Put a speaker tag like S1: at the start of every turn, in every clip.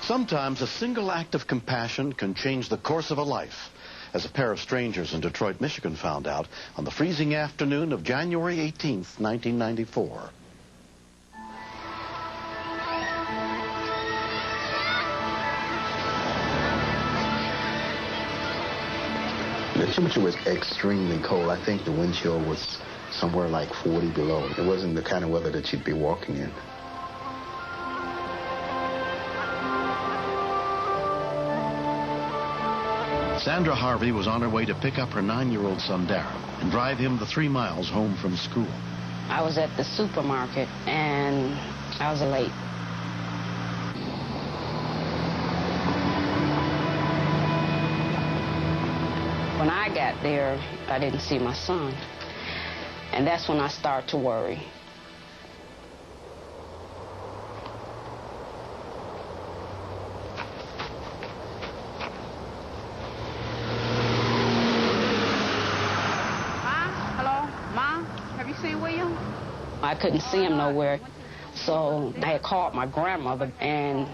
S1: Sometimes a single act of compassion can change the course of a life, as a pair of strangers in Detroit, Michigan found out on the freezing afternoon of January 18th, 1994.
S2: The temperature was extremely cold. I think the wind chill was somewhere like 40 below. It wasn't the kind of weather that you'd be walking in.
S1: Sandra Harvey was on her way to pick up her 9-year-old son, Darren, and drive him the 3 miles home from school.
S3: I was at the supermarket, and I was late. When I got there, I didn't see my son, and that's when I started to worry. I couldn't see him nowhere, so I had called my grandmother, and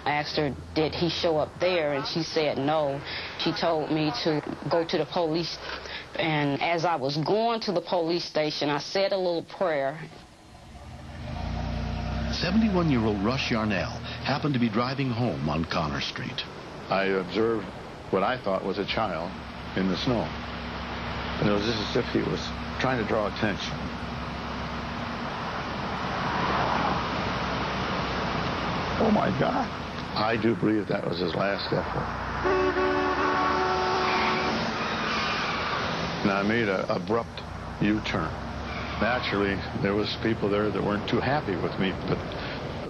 S3: I asked her, did he show up there, and she said no. She told me to go to the police, and as I was going to the police station, I said a little prayer.
S1: 71-year-old Rush Yarnell happened to be driving home on Connor Street.
S4: I observed what I thought was a child in the snow, and it was just as if he was trying to draw attention. Oh, my God. I do believe that was his last effort. And I made an abrupt U-turn. Naturally, there was people there that weren't too happy with me, but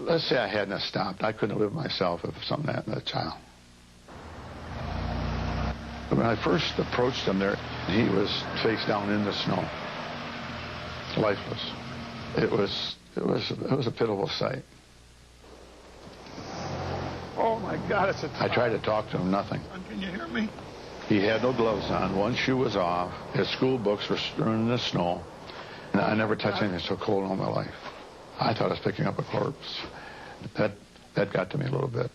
S4: let's say I hadn't have stopped. I couldn't have lived myself if something happened to that child. But when I first approached him there, he was face down in the snow, lifeless. It was a pitiful sight.
S5: Oh, my God, it's a
S4: I tried to talk to him, nothing.
S5: Can you hear me?
S4: He had no gloves on. One shoe was off. His school books were strewn in the snow. And I never touched anything so cold in all my life. I thought I was picking up a corpse. That got to me a little bit.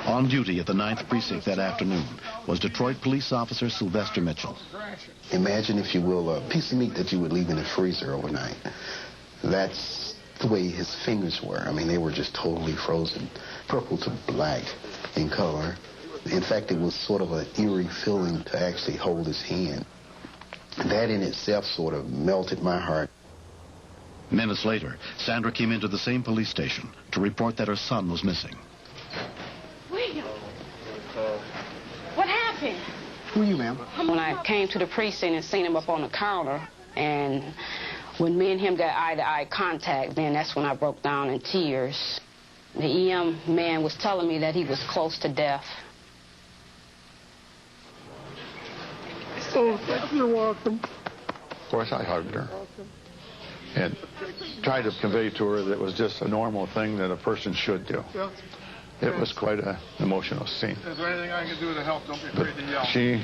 S1: On duty at the 9th Precinct that afternoon was Detroit police officer Sylvester Mitchell.
S2: Imagine, if you will, a piece of meat that you would leave in the freezer overnight. That's the way his fingers were. I mean, they were just totally frozen, purple to black in color. In fact, it was sort of an eerie feeling to actually hold his hand. That in itself sort of melted my heart.
S1: Minutes later, Sandra came into the same police station to report that her son was missing.
S3: William, what happened?
S2: Who are you, ma'am?
S3: When I came to the precinct and seen him up on the counter, and when me and him got eye-to-eye contact, then that's when I broke down in tears. The EM man was telling me that he was close to death.
S5: Oh, you're welcome.
S4: Of course, I hugged her and tried to convey to her that it was just a normal thing that a person should do. It was quite an emotional scene.
S5: Is there anything I can do to help? Don't be afraid to yell.
S4: She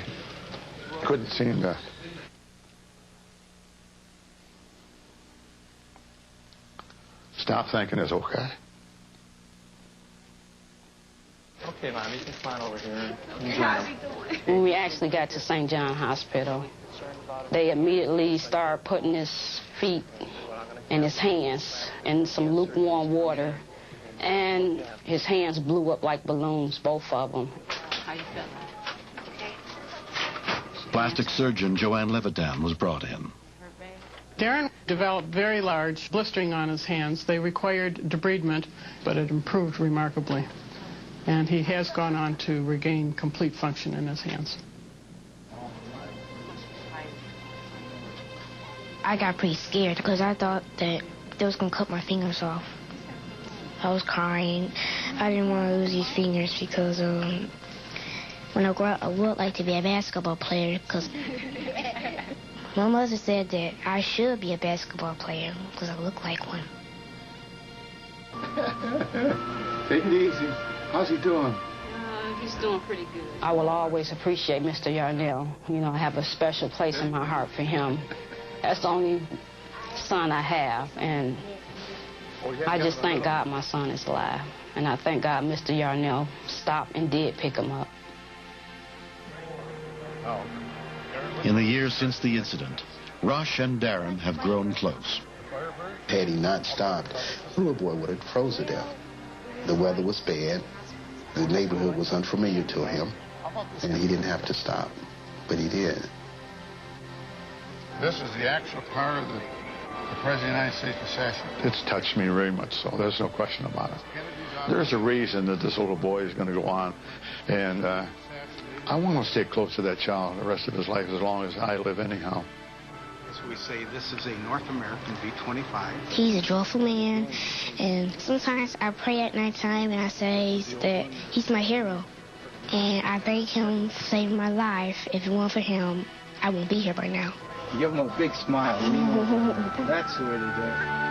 S4: couldn't seem to stop thinking it's okay.
S6: Okay, Mom, you can climb over here.
S3: When we actually got to St. John Hospital, they immediately started putting his feet and his hands in some lukewarm water, and his hands blew up like balloons, both of them. How you feeling?
S1: Plastic surgeon Joanne Levitan was brought in.
S7: Darren developed very large blistering on his hands. They required debridement, but it improved remarkably. And he has gone on to regain complete function in his hands.
S8: I got pretty scared because I thought that they was going to cut my fingers off. I was crying. I didn't want to lose these fingers because when I grow up, I would like to be a basketball player because my mother said that I should be a basketball player because I look like one.
S4: Take it easy. How's he doing?
S3: He's doing pretty good. I will always appreciate Mr. Yarnell. You know, I have a special place in my heart for him. That's the only son I have, and I just thank God my son is alive. And I thank God Mr. Yarnell stopped and did pick him up.
S1: In the years since the incident, Rush and Darren have grown close.
S2: Had he not stopped, the little boy would have froze to death. The weather was bad. The neighborhood was unfamiliar to him, and he didn't have to stop, but he did.
S5: This is the actual car of the President of the United States assassin.
S4: It's touched me very much so. There's no question about it. There's a reason that this little boy is going to go on, and I want to stay close to that child the rest of his life as long as I live anyhow.
S9: As we say, this is a North American V-25.
S8: He's a joyful man, and sometimes I pray at nighttime and I say that he's my hero. And I thank him for saving my life. If it weren't for him, I won't be here right now.
S9: Give him a big smile. That's the way to do it.